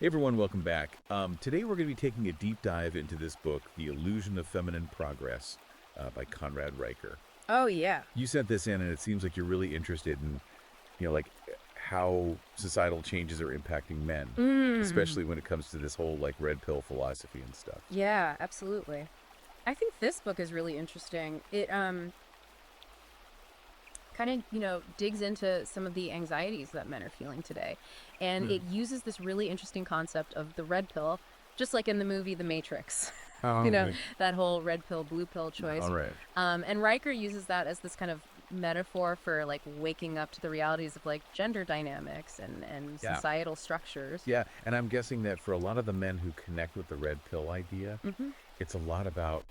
everyone, welcome back. Today we're going to be taking a deep dive into this book, The Illusion of Feminine Progress, by Conrad Riker. Oh, yeah. You sent this in, and it seems like you're really interested in, like how societal changes are impacting men, especially when it comes to this whole like red pill philosophy and stuff. Yeah, absolutely. I think this book is really interesting. It kind of, digs into some of the anxieties that men are feeling today. And it uses this really interesting concept of the red pill, just like in the movie The Matrix. Oh, right. That whole red pill, blue pill choice. All right. And Riker uses that as this kind of metaphor for like waking up to the realities of like gender dynamics and Yeah. societal structures. Yeah, and I'm guessing that for a lot of the men who connect with the red pill idea, it's a lot about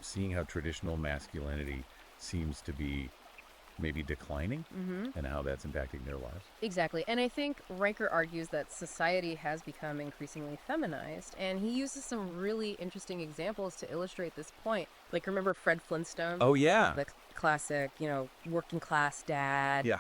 seeing how traditional masculinity seems to be maybe declining and how that's impacting their lives. Exactly. And I think Riker argues that society has become increasingly feminized, and he uses some really interesting examples to illustrate this point. Like, remember Fred Flintstone? Oh, yeah. The classic, working class dad. Yeah.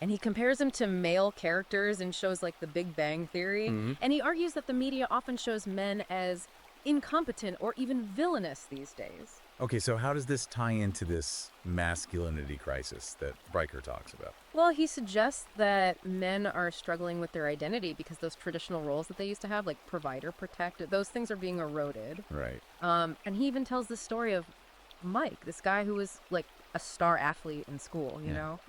And he compares him to male characters in shows like The Big Bang Theory. And he argues that the media often shows men as incompetent or even villainous these days. Okay, so how does this tie into this masculinity crisis that Riker talks about? Well, he suggests that men are struggling with their identity because those traditional roles that they used to have, like provider, protector, those things are being eroded. Right. And he even tells the story of Mike, this guy who was like a star athlete in school, you know?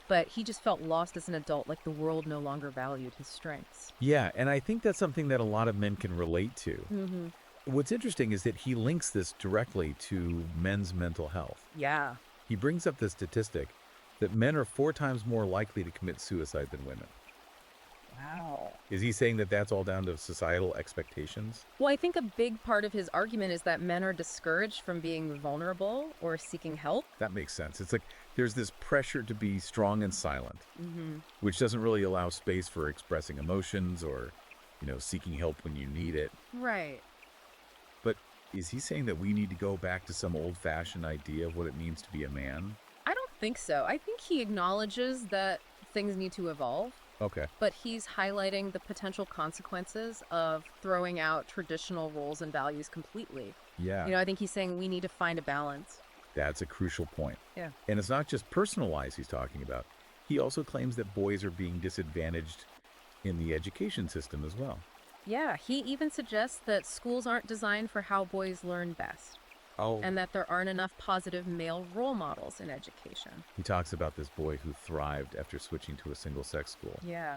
But he just felt lost as an adult, like the world no longer valued his strengths. Yeah, and I think that's something that a lot of men can relate to. What's interesting is that he links this directly to men's mental health. Yeah. He brings up the statistic that men are 4 times more likely to commit suicide than women. Wow. Is he saying that that's all down to societal expectations? Well, I think a big part of his argument is that men are discouraged from being vulnerable or seeking help. That makes sense. It's like there's this pressure to be strong and silent, which doesn't really allow space for expressing emotions or, seeking help when you need it. Right. But is he saying that we need to go back to some old-fashioned idea of what it means to be a man? I don't think so. I think he acknowledges that things need to evolve. Okay. But he's highlighting the potential consequences of throwing out traditional roles and values completely. Yeah. I think he's saying we need to find a balance. That's a crucial point. Yeah. And it's not just personal lies he's talking about. He also claims that boys are being disadvantaged in the education system as well. Yeah, he even suggests that schools aren't designed for how boys learn best. Oh. And that there aren't enough positive male role models in education. He talks about this boy who thrived after switching to a single-sex school. Yeah.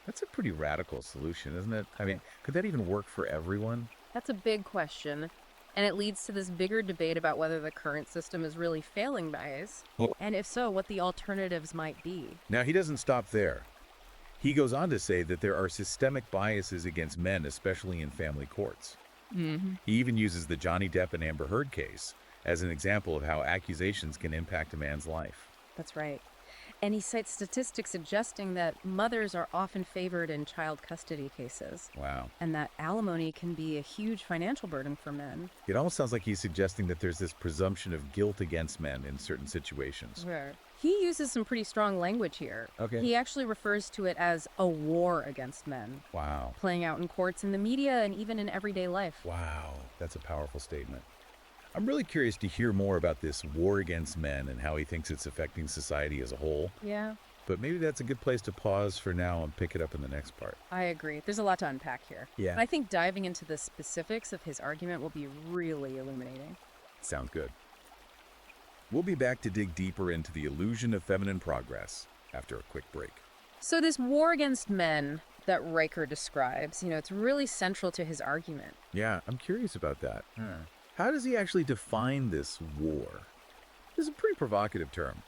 That's a pretty radical solution, isn't it? I mean, could that even work for everyone? That's a big question. And it leads to this bigger debate about whether the current system is really failing guys. And if so, what the alternatives might be. Now, he doesn't stop there. He goes on to say that there are systemic biases against men, especially in family courts. He even uses the Johnny Depp and Amber Heard case as an example of how accusations can impact a man's life. That's right. And he cites statistics suggesting that mothers are often favored in child custody cases. Wow. And that alimony can be a huge financial burden for men. It almost sounds like he's suggesting that there's this presumption of guilt against men in certain situations. Sure. He uses some pretty strong language here. Okay. He actually refers to it as a war against men, Wow. playing out in courts, in the media, and even in everyday life. Wow. That's a powerful statement. I'm really curious to hear more about this war against men and how he thinks it's affecting society as a whole. Yeah, But maybe that's a good place to pause for now and pick it up in the next part. I agree. There's a lot to unpack here. Yeah. And I think diving into the specifics of his argument will be really illuminating. Sounds good. We'll be back to dig deeper into the illusion of feminine progress after a quick break. So this war against men that Riker describes, it's really central to his argument. Yeah, I'm curious about that. How does he actually define this war? This is a pretty provocative term.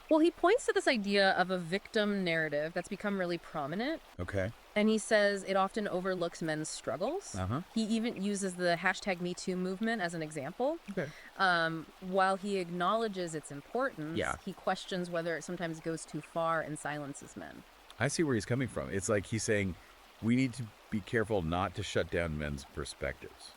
Well, he points to this idea of a victim narrative that's become really prominent. Okay. And he says it often overlooks men's struggles. Uh-huh. He even uses the hashtag #MeToo movement as an example. Okay. While he acknowledges its importance, Yeah. he questions whether it sometimes goes too far and silences men. I see where he's coming from. It's like he's saying we need to be careful not to shut down men's perspectives.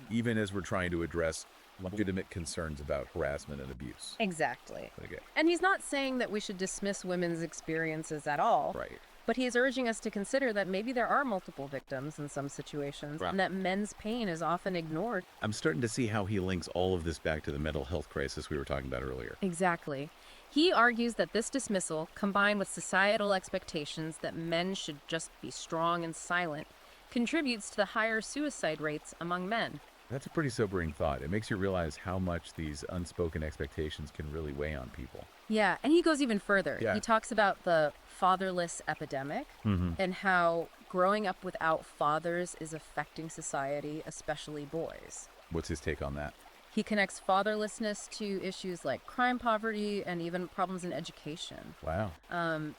Even as we're trying to address legitimate concerns about harassment and abuse. Exactly. Okay. And he's not saying that we should dismiss women's experiences at all. Right. But he is urging us to consider that maybe there are multiple victims in some situations, Right. and that men's pain is often ignored. I'm starting to see how he links all of this back to the mental health crisis we were talking about earlier. Exactly. He argues that this dismissal, combined with societal expectations that men should just be strong and silent, contributes to the higher suicide rates among men. That's a pretty sobering thought. It makes you realize how much these unspoken expectations can really weigh on people. Yeah, and he goes even further. Yeah. He talks about the fatherless epidemic and how growing up without fathers is affecting society, especially boys. What's his take on that? He connects fatherlessness to issues like crime, poverty, and even problems in education. Wow.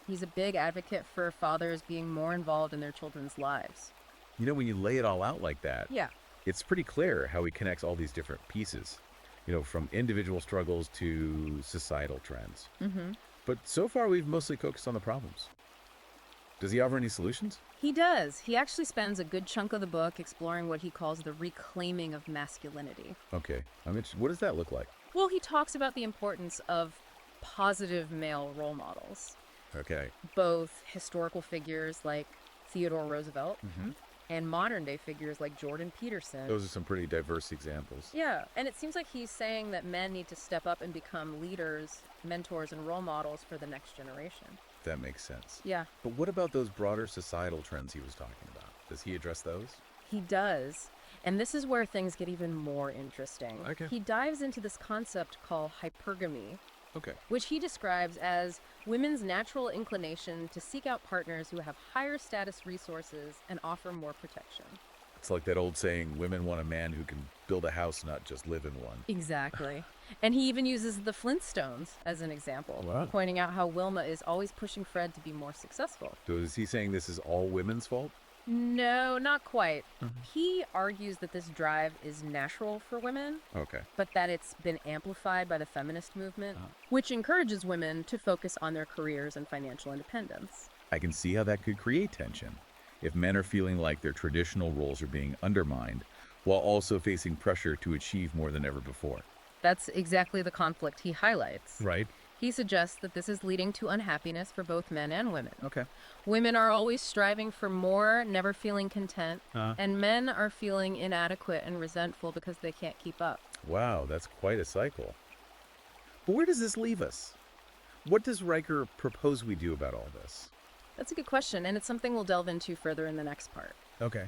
He's a big advocate for fathers being more involved in their children's lives. You know, when you lay it all out like that, Yeah. it's pretty clear how he connects all these different pieces, from individual struggles to societal trends. But so far, we've mostly focused on the problems. Does he offer any solutions? He does. He actually spends a good chunk of the book exploring what he calls the reclaiming of masculinity. Okay. I'm interested. What does that look like? Well, he talks about the importance of positive male role models, Okay. both historical figures like Theodore Roosevelt and modern day figures like Jordan Peterson. Those are some pretty diverse examples. Yeah, and it seems like he's saying that men need to step up and become leaders, mentors, and role models for the next generation. That makes sense. Yeah, But what about those broader societal trends he was talking about? Does he address those? he does. And this is where things get even more interesting. Okay. He dives into this concept called hypergamy, Okay. which he describes as women's natural inclination to seek out partners who have higher status resources and offer more protection. It's like that old saying, women want a man who can build a house, not just live in one. Exactly. And he even uses the Flintstones as an example, Wow. pointing out how Wilma is always pushing Fred to be more successful. So is he saying this is all women's fault? No, not quite. He argues that this drive is natural for women, Okay. but that it's been amplified by the feminist movement, which encourages women to focus on their careers and financial independence. I can see how that could create tension. If men are feeling like their traditional roles are being undermined, while also facing pressure to achieve more than ever before. That's exactly the conflict he highlights. Right. He suggests that this is leading to unhappiness for both men and women. Okay. Women are always striving for more, never feeling content, and men are feeling inadequate and resentful because they can't keep up. Wow, that's quite a cycle. But where does this leave us? What does Riker propose we do about all this? That's a good question, and it's something we'll delve into further in the next part. Okay.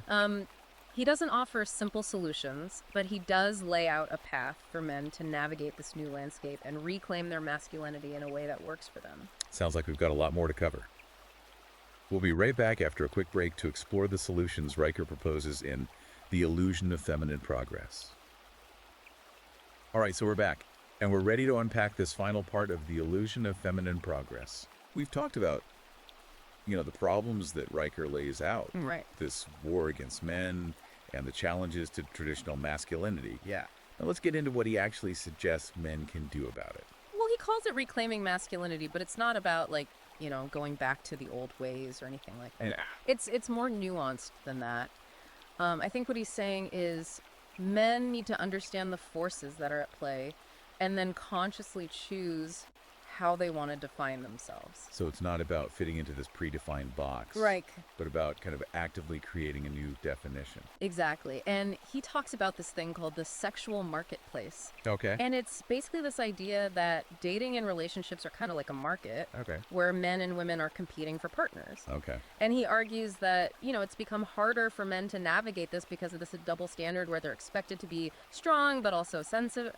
He doesn't offer simple solutions, but he does lay out a path for men to navigate this new landscape and reclaim their masculinity in a way that works for them. Sounds like we've got a lot more to cover. We'll be right back after a quick break to explore the solutions Riker proposes in The Illusion of Feminine Progress. All right, so we're back, and we're ready to unpack this final part of The Illusion of Feminine Progress. We've talked about, the problems that Riker lays out. Right. This war against men and the challenges to traditional masculinity. Yeah. Now let's get into what he actually suggests men can do about it. Well, he calls it reclaiming masculinity, but it's not about going back to the old ways or anything like that. And It's more nuanced than that. I think what he's saying is men need to understand the forces that are at play and then consciously choose how they want to define themselves. so it's not about fitting into this predefined box. Right. But about kind of actively creating a new definition. Exactly. And he talks about this thing called the sexual marketplace. Okay. And it's basically this idea that dating and relationships are kind of like a market Okay. where men and women are competing for partners. Okay. And he argues that, it's become harder for men to navigate this because of this double standard where they're expected to be strong, but also sensitive,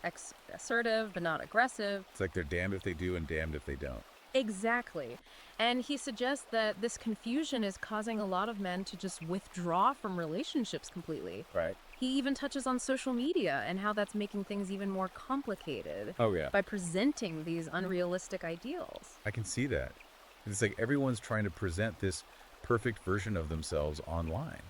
assertive, but not aggressive. It's like they're damned if they do and damned if they don't. Exactly. And he suggests that this confusion is causing a lot of men to just withdraw from relationships completely. Right. He even touches on social media and how that's making things even more complicated Oh, yeah. by presenting these unrealistic ideals. I can see that. It's like everyone's trying to present this perfect version of themselves online.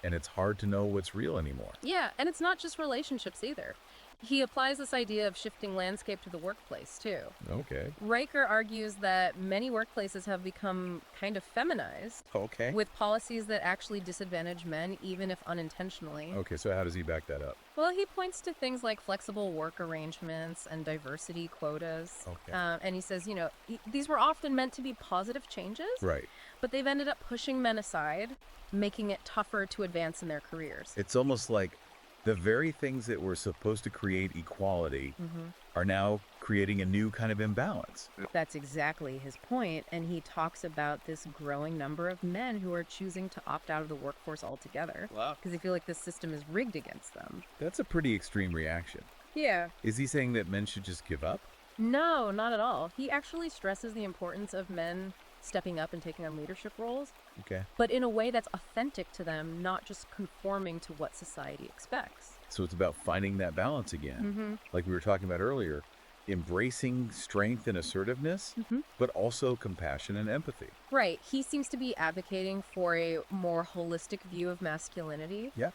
And it's hard to know what's real anymore. Yeah, and it's not just relationships either. He applies this idea of shifting landscape to the workplace, too. Okay. Riker argues that many workplaces have become kind of feminized, Okay. with policies that actually disadvantage men, even if unintentionally. Okay, so how does he back that up? Well, he points to things like flexible work arrangements and diversity quotas. Okay. And he says, these were often meant to be positive changes, Right. but they've ended up pushing men aside, making it tougher to advance in their careers. It's almost like the very things that were supposed to create equality are now creating a new kind of imbalance. That's exactly his point, and he talks about this growing number of men who are choosing to opt out of the workforce altogether. Wow. Because they feel like this system is rigged against them. That's a pretty extreme reaction. Yeah. Is he saying that men should just give up? No, not at all. He actually stresses the importance of men stepping up and taking on leadership roles, Okay. but in a way that's authentic to them, not just conforming to what society expects. So it's about finding that balance again. Like we were talking about earlier, embracing strength and assertiveness, but also compassion and empathy. Right. He seems to be advocating for a more holistic view of masculinity. Yeah.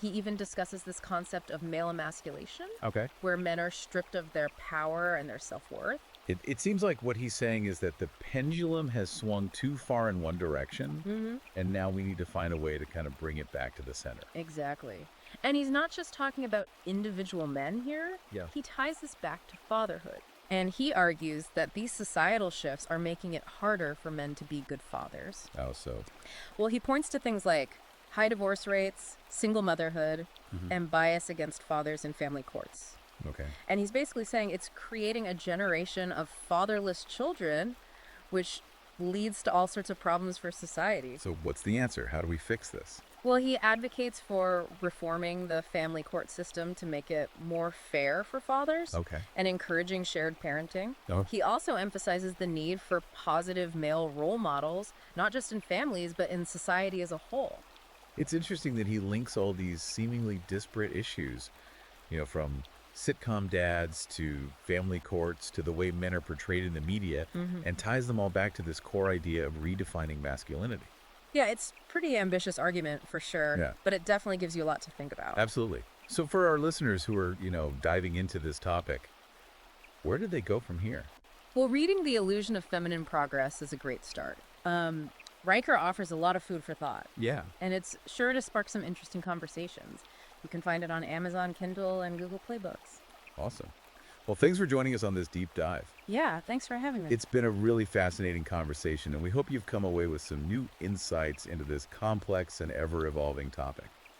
He even discusses this concept of male emasculation, Okay. where men are stripped of their power and their self-worth. It seems like what he's saying is that the pendulum has swung too far in one direction, and now we need to find a way to kind of bring it back to the center. Exactly. And he's not just talking about individual men here. Yeah. He ties this back to fatherhood. And he argues that these societal shifts are making it harder for men to be good fathers. Oh, so Well, he points to things like high divorce rates, single motherhood, and bias against fathers in family courts. okay. And he's basically saying it's creating a generation of fatherless children, which leads to all sorts of problems for society. So what's the answer? How do we fix this? Well, he advocates for reforming the family court system to make it more fair for fathers Okay. and encouraging shared parenting. Oh. He also emphasizes the need for positive male role models, not just in families, but in society as a whole. It's interesting that he links all these seemingly disparate issues, from sitcom dads to family courts to the way men are portrayed in the media, and ties them all back to this core idea of redefining masculinity. Yeah, it's a pretty ambitious argument for sure, Yeah. but it definitely gives you a lot to think about. Absolutely. So for our listeners who are, diving into this topic, where do they go from here? Well, reading The Illusion of Feminine Progress is a great start. Riker offers a lot of food for thought, Yeah. and it's sure to spark some interesting conversations. You can find it on Amazon Kindle and Google Play Books. Awesome. Well, thanks for joining us on this deep dive. Yeah, thanks for having me. It's been a really fascinating conversation, and we hope you've come away with some new insights into this complex and ever-evolving topic.